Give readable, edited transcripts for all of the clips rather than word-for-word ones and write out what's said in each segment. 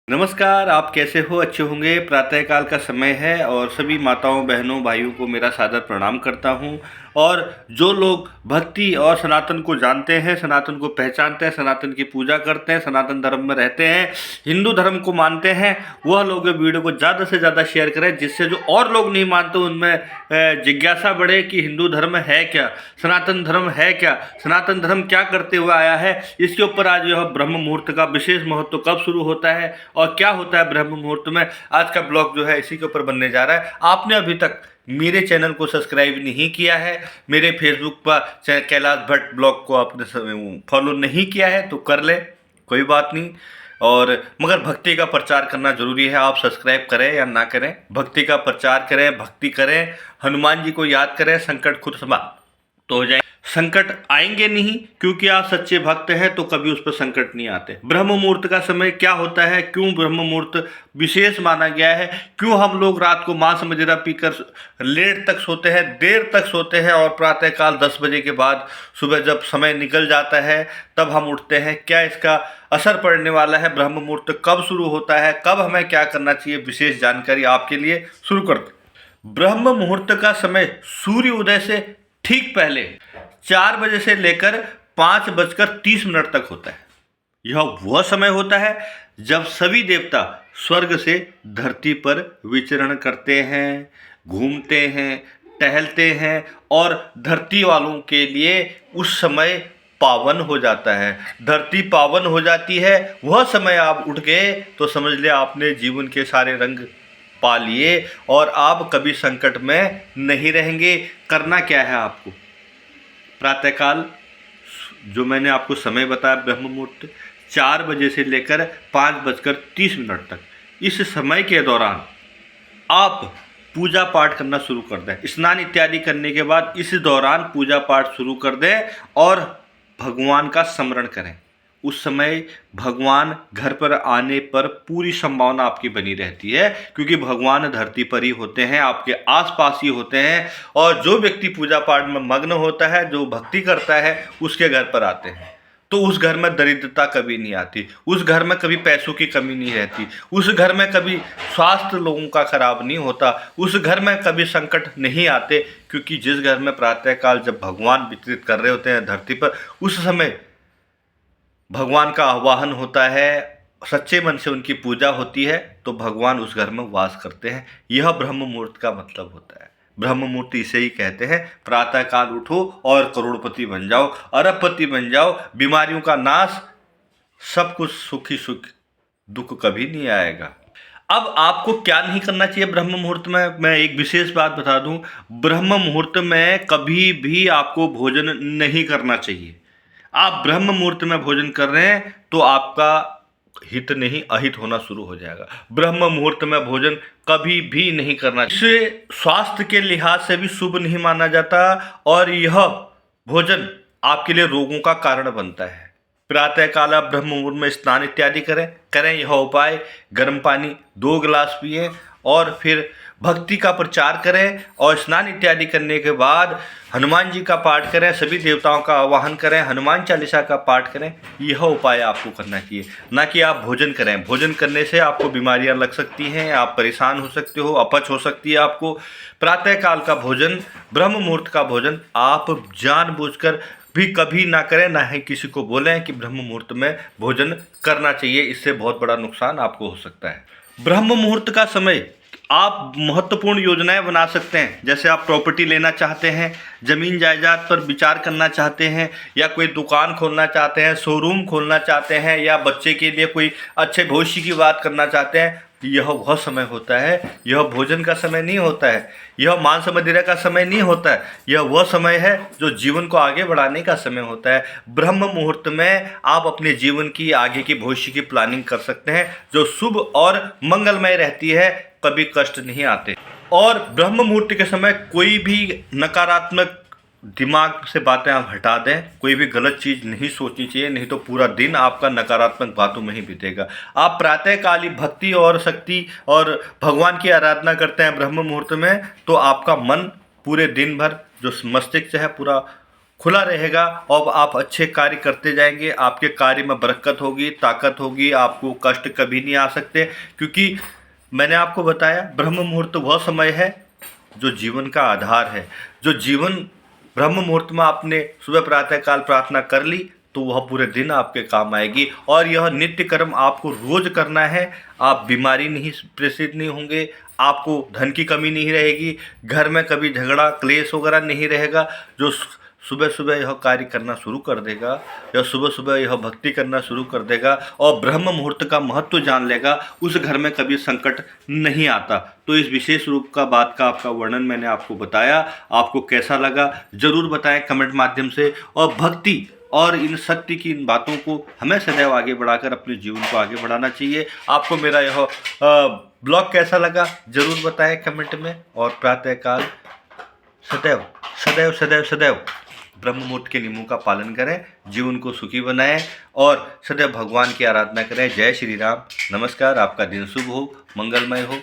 नमस्कार, आप कैसे हो? अच्छे होंगे। प्रातःकाल का समय है और सभी माताओं, बहनों, भाइयों को मेरा सादर प्रणाम करता हूं। और जो लोग भक्ति और सनातन को जानते हैं, सनातन को पहचानते हैं, सनातन की पूजा करते हैं, सनातन धर्म में रहते हैं, हिंदू धर्म को मानते हैं, वह लोग वीडियो को ज़्यादा से ज़्यादा शेयर करें, जिससे जो और लोग नहीं मानते उनमें जिज्ञासा बढ़े कि हिंदू धर्म है क्या, सनातन धर्म है क्या, सनातन धर्म क्या करते हुए आया है। इसके ऊपर आज यह ब्रह्म मुहूर्त का विशेष महत्व कब शुरू होता है और क्या होता है ब्रह्म मुहूर्त में, आज का ब्लॉग जो है इसी के ऊपर बनने जा रहा है। आपने अभी तक मेरे चैनल को सब्सक्राइब नहीं किया है, मेरे फेसबुक पर कैलाश भट्ट ब्लॉग को आपने फॉलो नहीं किया है तो कर ले, कोई बात नहीं। और मगर भक्ति का प्रचार करना जरूरी है। आप सब्सक्राइब करें या ना करें, भक्ति का प्रचार करें, भक्ति करें, हनुमान जी को याद करें, संकट खुद समाप्त तो हो जाए। संकट आएंगे नहीं, क्योंकि आप सच्चे भक्त हैं तो कभी उस पर संकट नहीं आते। ब्रह्म मुहूर्त का समय क्या होता है, क्यों ब्रह्म मुहूर्त विशेष माना गया है, क्यों हम लोग रात को मांस मदिरा पीकर लेट तक सोते हैं, देर तक सोते हैं और प्रातःकाल 10 बजे के बाद सुबह जब समय निकल जाता है तब हम उठते हैं, क्या इसका असर पड़ने वाला है, ब्रह्म मुहूर्त कब शुरू होता है, कब हमें क्या करना चाहिए, विशेष जानकारी आपके लिए शुरू करते। ब्रह्म मुहूर्त का समय सूर्य उदय से ठीक पहले 4 बजे से लेकर 5:30 तक होता है। यह वह समय होता है जब सभी देवता स्वर्ग से धरती पर विचरण करते हैं, घूमते हैं, टहलते हैं और धरती वालों के लिए उस समय पावन हो जाता है। धरती पावन हो जाती है, वह समय आप उठ गए तो समझ ले आपने जीवन के सारे रंग पा लिए और आप कभी संकट में नहीं रहेंगे। करना क्या है आपको, प्रातःकाल जो मैंने आपको समय बताया ब्रह्म मुहूर्त 4 बजे से लेकर 5:30 तक, इस समय के दौरान आप पूजा पाठ करना शुरू कर दें। स्नान इत्यादि करने के बाद इस दौरान पूजा पाठ शुरू कर दें और भगवान का स्मरण करें। उस समय भगवान घर पर आने पर पूरी संभावना आपकी बनी रहती है, क्योंकि भगवान धरती पर ही होते हैं, आपके आसपास ही होते हैं। और जो व्यक्ति पूजा पाठ में मग्न होता है, जो भक्ति करता है, उसके घर पर आते हैं तो उस घर में दरिद्रता कभी नहीं आती, उस घर में कभी पैसों की कमी नहीं रहती, उस घर में कभी स्वास्थ्य लोगों का खराब नहीं होता, उस घर में कभी संकट नहीं आते। क्योंकि जिस घर में प्रातःकाल जब भगवान वितरित कर रहे होते हैं धरती पर, उस समय भगवान का आवाहन होता है, सच्चे मन से उनकी पूजा होती है तो भगवान उस घर में वास करते हैं। यह ब्रह्म मुहूर्त का मतलब होता है। ब्रह्म मुहूर्त इसे ही कहते हैं। प्रातःकाल उठो और करोड़पति बन जाओ, अरबपति बन जाओ, बीमारियों का नाश, सब कुछ सुखी सुख, दुख कभी नहीं आएगा। अब आपको क्या नहीं करना चाहिए ब्रह्म मुहूर्त में, मैं एक विशेष बात बता दूं। ब्रह्म मुहूर्त में कभी भी आपको भोजन नहीं करना चाहिए। आप ब्रह्म मुहूर्त में भोजन कर रहे हैं तो आपका हित नहीं अहित होना शुरू हो जाएगा। ब्रह्म मुहूर्त में भोजन कभी भी नहीं करना, इसे स्वास्थ्य के लिहाज से भी शुभ नहीं माना जाता और यह भोजन आपके लिए रोगों का कारण बनता है। प्रातःकाल आप ब्रह्म मुहूर्त में स्नान इत्यादि करें यह उपाय, गर्म पानी 2 गिलास पिएं और फिर भक्ति का प्रचार करें और स्नान इत्यादि करने के बाद हनुमान जी का पाठ करें, सभी देवताओं का आवाहन करें, हनुमान चालीसा का पाठ करें। यह उपाय आपको करना चाहिए, ना कि आप भोजन करें। भोजन करने से आपको बीमारियां लग सकती हैं, आप परेशान हो सकते हो, अपच हो सकती है आपको। प्रातःकाल का भोजन, ब्रह्म मुहूर्त का भोजन आप जानबूझकर भी कभी ना करें, ना ही किसी को बोलें कि ब्रह्म मुहूर्त में भोजन करना चाहिए। इससे बहुत बड़ा नुकसान आपको हो सकता है। ब्रह्म मुहूर्त का समय आप महत्वपूर्ण योजनाएं बना सकते हैं। जैसे आप प्रॉपर्टी लेना चाहते हैं, ज़मीन जायदाद पर विचार करना चाहते हैं, या कोई दुकान खोलना चाहते हैं, शोरूम खोलना चाहते हैं, या बच्चे के लिए कोई अच्छे भविष्य की बात करना चाहते हैं, यह वह समय होता है। यह भोजन का समय नहीं होता है, यह मांस मदिरा का समय नहीं होता है। यह वह समय है जो जीवन को आगे बढ़ाने का समय होता है। ब्रह्म मुहूर्त में आप अपने जीवन की आगे की भविष्य की प्लानिंग कर सकते हैं, जो शुभ और मंगलमय रहती है, कभी कष्ट नहीं आते। और ब्रह्म मुहूर्त के समय कोई भी नकारात्मक दिमाग से बातें आप हटा दें, कोई भी गलत चीज़ नहीं सोचनी चाहिए, नहीं तो पूरा दिन आपका नकारात्मक बातों में ही बीतेगा। आप प्रातःकाली भक्ति और शक्ति और भगवान की आराधना करते हैं ब्रह्म मुहूर्त में, तो आपका मन पूरे दिन भर जो मस्तिष्क है पूरा खुला रहेगा और आप अच्छे कार्य करते जाएंगे। आपके कार्य में बरकत होगी, ताकत होगी, आपको कष्ट कभी नहीं आ सकते, क्योंकि मैंने आपको बताया ब्रह्म मुहूर्त वह समय है जो जीवन का आधार है। जो जीवन ब्रह्म मुहूर्त में आपने सुबह प्रातःकाल प्रार्थना कर ली तो वह पूरे दिन आपके काम आएगी। और यह नित्य कर्म आपको रोज करना है। आप बीमारी नहीं प्रेषित नहीं होंगे, आपको धन की कमी नहीं रहेगी, घर में कभी झगड़ा क्लेश वगैरह नहीं रहेगा। जो सुबह सुबह यह कार्य करना शुरू कर देगा या सुबह सुबह यह भक्ति करना शुरू कर देगा और ब्रह्म मुहूर्त का महत्व जान लेगा, उस घर में कभी संकट नहीं आता। तो इस विशेष रूप का बात का आपका वर्णन मैंने आपको बताया। आपको कैसा लगा ज़रूर बताएं कमेंट माध्यम से। और भक्ति और इन सत्य की इन बातों को हमें सदैव आगे बढ़ाकर अपने जीवन को आगे बढ़ाना चाहिए। आपको मेरा यह ब्लॉग कैसा लगा ज़रूर बताएं कमेंट में। और प्रातःकाल सदैव सदैव सदैव सदैव ब्रह्म मुहूर्त के नियमों का पालन करें, जीवन को सुखी बनाएं और सदैव भगवान की आराधना करें। जय श्री राम। नमस्कार। आपका दिन शुभ हो, मंगलमय हो।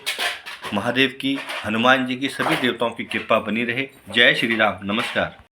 महादेव की, हनुमान जी की, सभी देवताओं की कृपा बनी रहे। जय श्री राम। नमस्कार।